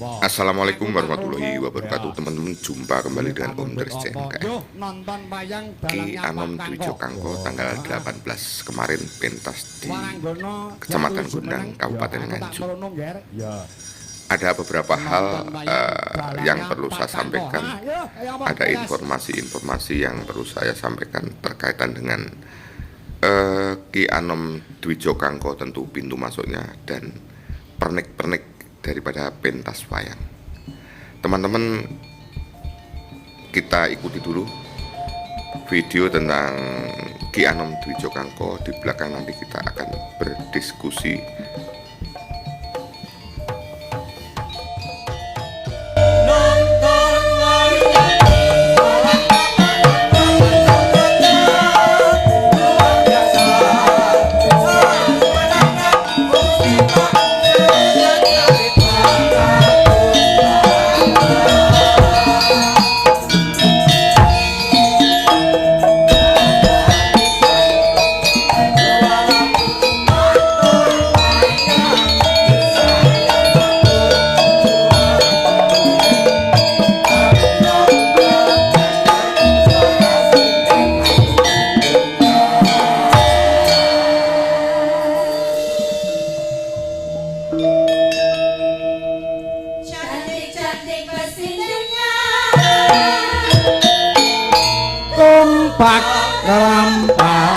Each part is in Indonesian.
Assalamualaikum warahmatullahi wabarakatuh. Teman-teman, jumpa kembali dengan Om Ders CMKF. Ki Anom Dwijo Kangko tanggal 18 kemarin pentas di Kecamatan Gundang, Kabupaten Nganjuk. Ada beberapa hal yang perlu saya sampaikan. Ada informasi-informasi yang perlu saya sampaikan terkaitan dengan Ki Anom Dwijo Kangko, tentu pintu masuknya dan pernik-pernik daripada pentas wayang. Teman-teman, kita ikuti dulu video tentang Ki Anom Dwijo Kangko. Di belakang nanti kita akan berdiskusi. Cantik-cantik pesindernya kompak rampak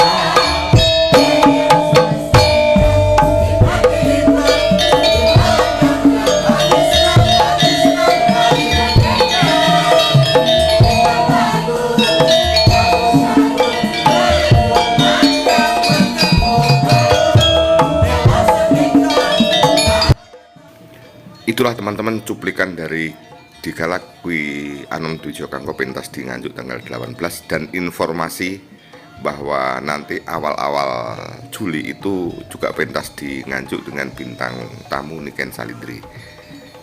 Itulah teman-teman cuplikan dari Digalak Ki Anom Dwijo Kangko pentas di Nganjuk tanggal 18, dan informasi bahwa nanti awal-awal Juli itu juga pentas di Nganjuk dengan bintang tamu Niken Salindri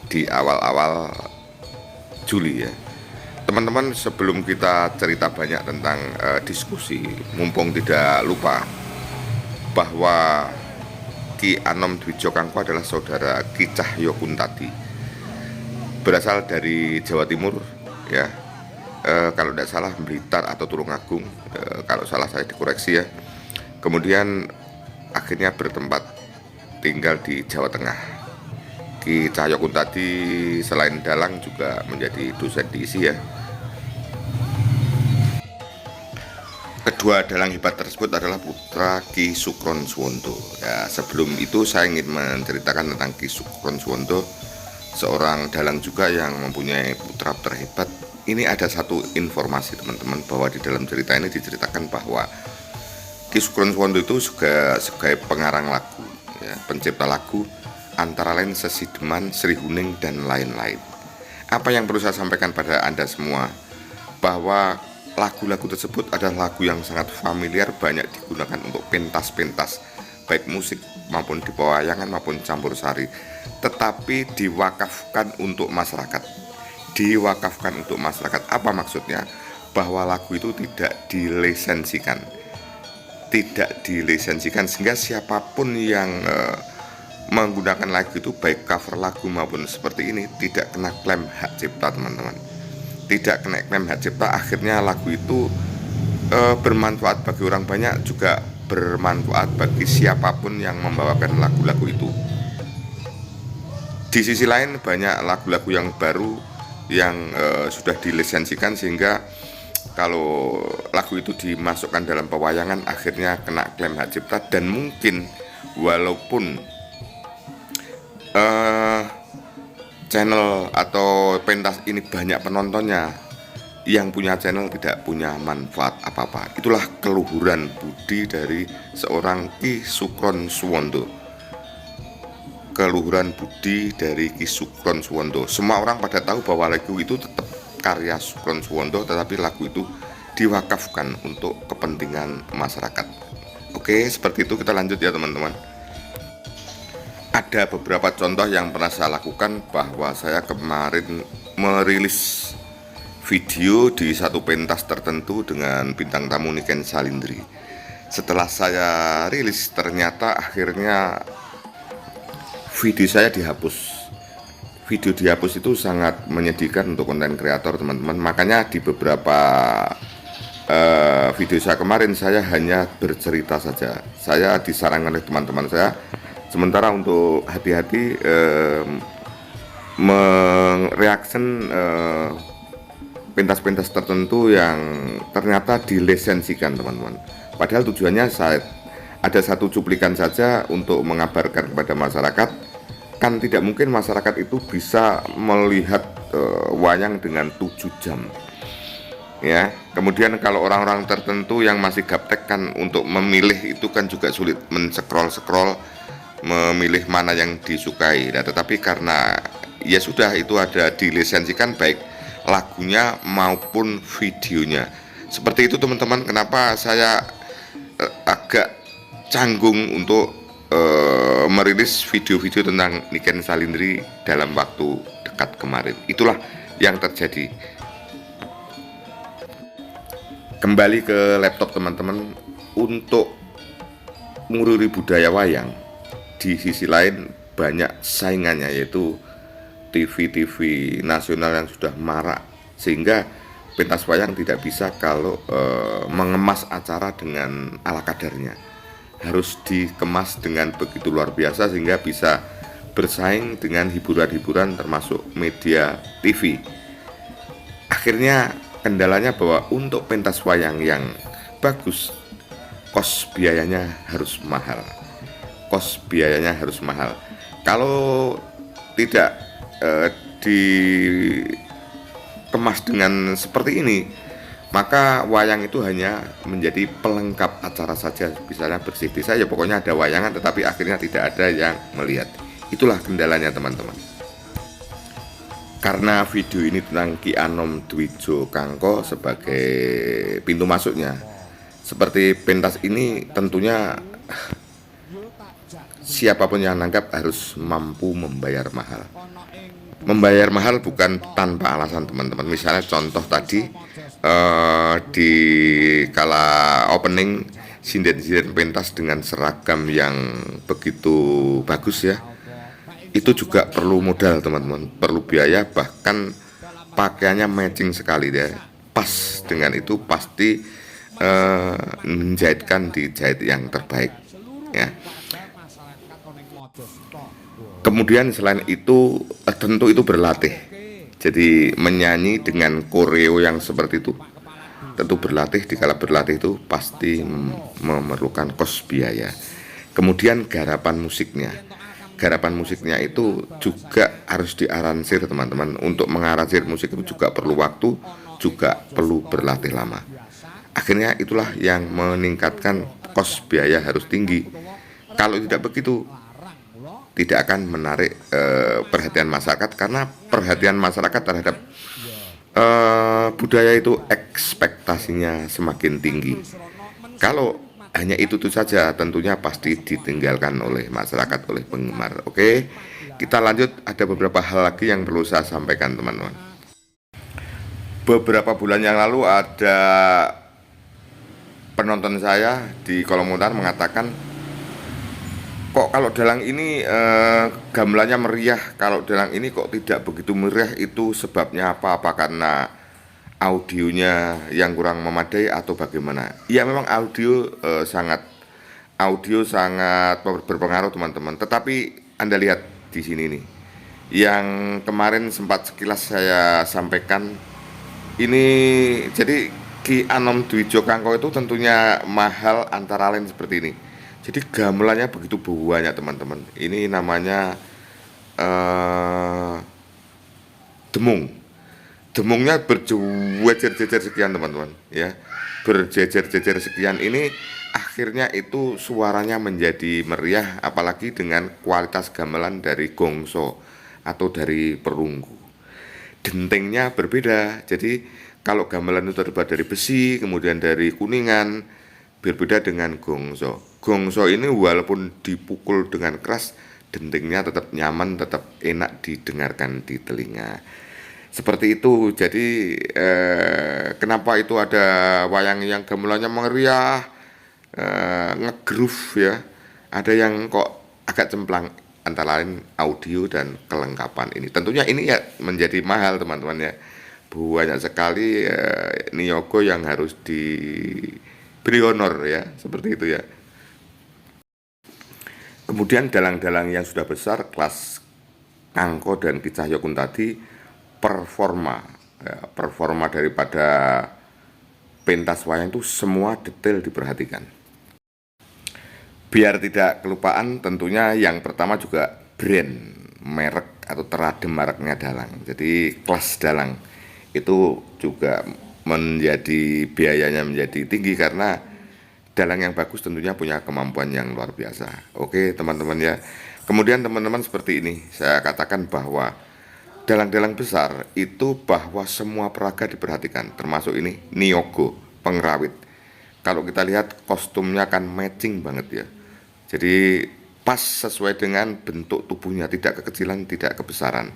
di awal-awal Juli ya. Teman-teman, sebelum kita cerita banyak tentang diskusi, mumpung tidak lupa bahwa Ki Anom Dwijo Kangko adalah saudara Ki Cahyo Kuntadi, berasal dari Jawa Timur ya. Kalau tidak salah Blitar atau Tulungagung, kalau salah saya dikoreksi ya. Kemudian akhirnya bertempat tinggal di Jawa Tengah. Ki Cahyo Kuntadi selain dalang juga menjadi dosen di ISI ya. Kedua dalang hebat tersebut adalah putra Ki Sukron Suwondo. Ya, sebelum itu saya ingin menceritakan tentang Ki Sukron Suwondo, seorang dalang juga yang mempunyai putra terhebat. Ini ada satu informasi teman-teman, bahwa di dalam cerita ini diceritakan bahwa Ki Sukron Suwondo itu sebagai pengarang lagu, ya, pencipta lagu, antara lain Sesideman, Sri Huning, dan lain-lain. Apa yang perlu saya sampaikan pada Anda semua, bahwa lagu-lagu tersebut adalah lagu yang sangat familiar, banyak digunakan untuk pentas-pentas, baik musik maupun di pewayangan maupun campur sari, tetapi diwakafkan untuk masyarakat. Diwakafkan untuk masyarakat, apa maksudnya? Bahwa lagu itu tidak dilisensikan, sehingga siapapun yang menggunakan lagu itu, baik cover lagu maupun seperti ini, tidak kena klaim hak cipta teman-teman. Tidak kena klaim hak cipta, akhirnya lagu itu bermanfaat bagi orang banyak, juga bermanfaat bagi siapapun yang membawakan lagu-lagu itu. Di sisi lain, banyak lagu-lagu yang baru yang sudah dilisensikan, sehingga kalau lagu itu dimasukkan dalam pewayangan akhirnya kena klaim hak cipta. Dan mungkin walaupun channel atau pentas ini banyak penontonnya, yang punya channel tidak punya manfaat apa-apa. Itulah keluhuran budi dari seorang Ki Sukron Suwondo. Keluhuran budi dari Ki Sukron Suwondo. Semua orang pada tahu bahwa lagu itu tetap karya Sukron Suwondo, tetapi lagu itu diwakafkan untuk kepentingan masyarakat. Oke, seperti itu, kita lanjut ya teman-teman. Ada beberapa contoh yang pernah saya lakukan, bahwa saya kemarin merilis video di satu pentas tertentu dengan bintang tamu Niken Salindri. Setelah saya rilis, ternyata akhirnya video saya dihapus. video dihapus itu sangat menyedihkan untuk konten kreator teman-teman. Makanya di beberapa video saya kemarin saya hanya bercerita saja. Saya disarankan oleh teman-teman saya sementara untuk hati-hati mereaction pentas-pentas tertentu yang ternyata dilisensikan teman-teman. Padahal tujuannya ada satu cuplikan saja untuk mengabarkan kepada masyarakat. Kan tidak mungkin masyarakat itu bisa melihat wayang dengan 7 jam. Ya, kemudian kalau orang-orang tertentu yang masih gaptek kan untuk memilih itu kan juga sulit, men-scroll memilih mana yang disukai. Nah, tetapi karena ya sudah itu ada dilisensikan baik lagunya maupun videonya. Seperti itu teman-teman, kenapa saya agak canggung untuk merilis video-video tentang Niken Salindri dalam waktu dekat kemarin. Itulah yang terjadi. Kembali ke laptop teman-teman, untuk ngururi budaya wayang di sisi lain banyak saingannya, yaitu TV-TV nasional yang sudah marak, sehingga pentas wayang tidak bisa kalau mengemas acara dengan ala kadarnya. Harus dikemas dengan begitu luar biasa sehingga bisa bersaing dengan hiburan-hiburan termasuk media TV. Akhirnya kendalanya bahwa untuk pentas wayang yang bagus, kos biayanya harus mahal. Kalau tidak dikemas dengan seperti ini, maka wayang itu hanya menjadi pelengkap acara saja. Misalnya bersih desa, ya pokoknya ada wayangan tetapi akhirnya tidak ada yang melihat. Itulah kendalanya teman-teman. Karena video ini tentang Ki Anom Dwijo Kangko sebagai pintu masuknya, seperti pentas ini tentunya siapapun yang nangkap harus mampu membayar mahal. Membayar mahal bukan tanpa alasan teman-teman. Misalnya contoh tadi di kala opening sinden-sinden pentas dengan seragam yang begitu bagus ya, itu juga perlu modal teman-teman, perlu biaya, bahkan pakaiannya matching sekali ya. Pas dengan itu pasti menjahitkan dijahit yang terbaik ya. Kemudian selain itu tentu itu berlatih. Jadi menyanyi dengan koreo yang seperti itu tentu berlatih. Dikala berlatih itu pasti memerlukan kos biaya. Kemudian garapan musiknya itu juga harus diaransir teman-teman. Untuk mengaransir musik itu juga perlu waktu, juga perlu berlatih lama. Akhirnya itulah yang meningkatkan kos biaya harus tinggi. Kalau tidak begitu, tidak akan menarik perhatian masyarakat, karena perhatian masyarakat terhadap budaya itu ekspektasinya semakin tinggi. Kalau hanya itu saja, tentunya pasti ditinggalkan oleh masyarakat, oleh penggemar. Oke, kita lanjut. Ada beberapa hal lagi yang perlu saya sampaikan teman-teman. Beberapa bulan yang lalu ada penonton saya di kolom komentar mengatakan, kok kalau dalang ini gamelannya meriah, kalau dalang ini kok tidak begitu meriah, itu sebabnya apa? Apa karena audionya yang kurang memadai atau bagaimana? Ya memang audio sangat berpengaruh teman-teman. Tetapi Anda lihat di sini nih, yang kemarin sempat sekilas saya sampaikan, ini jadi Ki Anom Dwijo Kangko itu tentunya mahal antara lain seperti ini. Jadi gamelannya begitu banyak teman-teman. Ini namanya demung. Demungnya berjejer-jejer sekian teman-teman ya, berjejer-jejer sekian. Ini akhirnya itu suaranya menjadi meriah, apalagi dengan kualitas gamelan dari gongso atau dari perunggu. Dentengnya berbeda. Jadi kalau gamelan itu terbuat dari besi, kemudian dari kuningan, berbeda dengan gongso. Gongso ini walaupun dipukul dengan keras, dentengnya tetap nyaman, tetap enak didengarkan di telinga. Seperti itu. Jadi kenapa itu ada wayang yang gamelannya meriah, ngegroove ya, ada yang kok agak cemplang. antara lain audio dan kelengkapan ini. Tentunya ini ya menjadi mahal teman-teman ya. Banyak sekali niaga yang harus diberi honor ya, seperti itu ya. Kemudian dalang-dalang yang sudah besar kelas Kangko dan Ki Cahyokun tadi performa daripada pentas wayang itu semua detail diperhatikan. Biar tidak kelupaan, tentunya yang pertama juga brand, merek atau terade mereknya dalang. Jadi kelas dalang itu juga menjadi biayanya menjadi tinggi karena dalang yang bagus tentunya punya kemampuan yang luar biasa. Oke teman-teman ya. Kemudian teman-teman seperti ini, saya katakan bahwa dalang-dalang besar itu bahwa semua peraga diperhatikan, termasuk ini niaga, pengrawit. Kalau kita lihat kostumnya kan matching banget ya. Jadi pas sesuai dengan bentuk tubuhnya, tidak kekecilan, tidak kebesaran.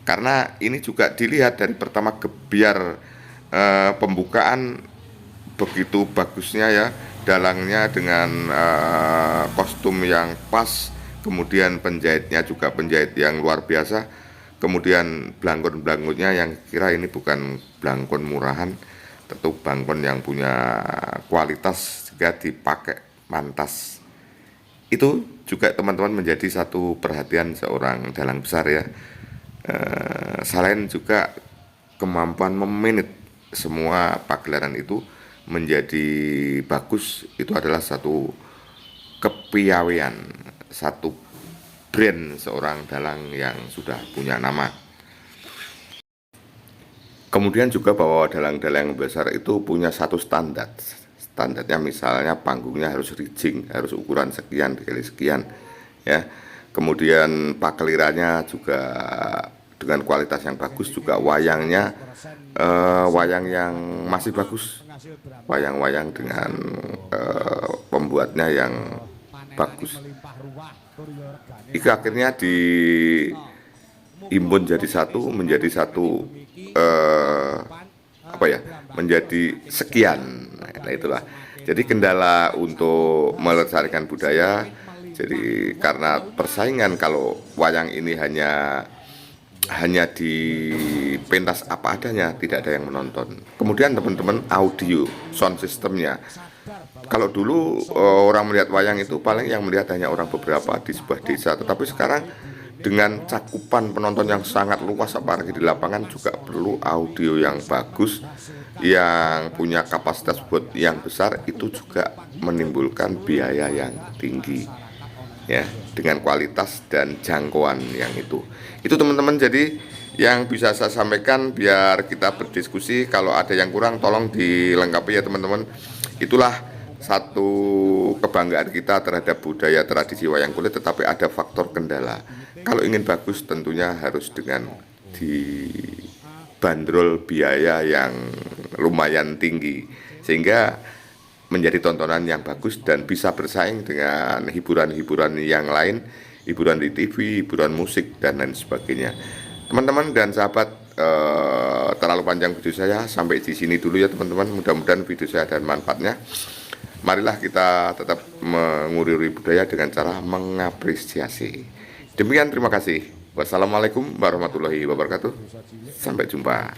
Karena ini juga dilihat dari pertama gebiar pembukaan begitu bagusnya ya, dalangnya dengan kostum yang pas, kemudian penjahitnya juga penjahit yang luar biasa, kemudian blangkon-blangkonnya yang kira ini bukan blangkon murahan, tentu blangkon yang punya kualitas jika dipakai mantas. Itu juga teman-teman menjadi satu perhatian seorang dalang besar ya. Selain juga kemampuan memanage semua pagelaran itu menjadi bagus, itu adalah satu kepiawaian, satu brand seorang dalang yang sudah punya nama. Kemudian juga bahwa dalang-dalang besar itu punya satu standar. Standarnya misalnya panggungnya harus rigging, harus ukuran sekian dikali sekian ya. Kemudian pakelirannya juga dengan kualitas yang bagus, juga wayangnya wayang yang masih bagus, wayang-wayang dengan pembuatnya yang bagus. Itu akhirnya diimbun jadi satu, menjadi satu menjadi sekian. Nah itulah. Jadi kendala untuk melestarikan budaya. Jadi karena persaingan, kalau wayang ini hanya di pentas apa adanya, tidak ada yang menonton. Kemudian teman-teman audio, sound systemnya. Kalau dulu orang melihat wayang itu paling yang melihat hanya orang beberapa di sebuah desa, tetapi sekarang dengan cakupan penonton yang sangat luas, apalagi di lapangan, juga perlu audio yang bagus, yang punya kapasitas buat yang besar, itu juga menimbulkan biaya yang tinggi ya, dengan kualitas dan jangkauan yang itu teman-teman. Jadi yang bisa saya sampaikan biar kita berdiskusi, kalau ada yang kurang tolong dilengkapi ya teman-teman. Itulah satu kebanggaan kita terhadap budaya tradisi wayang kulit, tetapi ada faktor kendala. Kalau ingin bagus tentunya harus dengan dibanderol biaya yang lumayan tinggi, sehingga menjadi tontonan yang bagus dan bisa bersaing dengan hiburan-hiburan yang lain, hiburan di TV, hiburan musik, dan lain sebagainya. Teman-teman dan sahabat, terlalu panjang video saya, sampai di sini dulu ya teman-teman. Mudah-mudahan video saya ada manfaatnya. Marilah kita tetap menguriri budaya dengan cara mengapresiasi. Demikian, terima kasih. Wassalamualaikum warahmatullahi wabarakatuh. Sampai jumpa.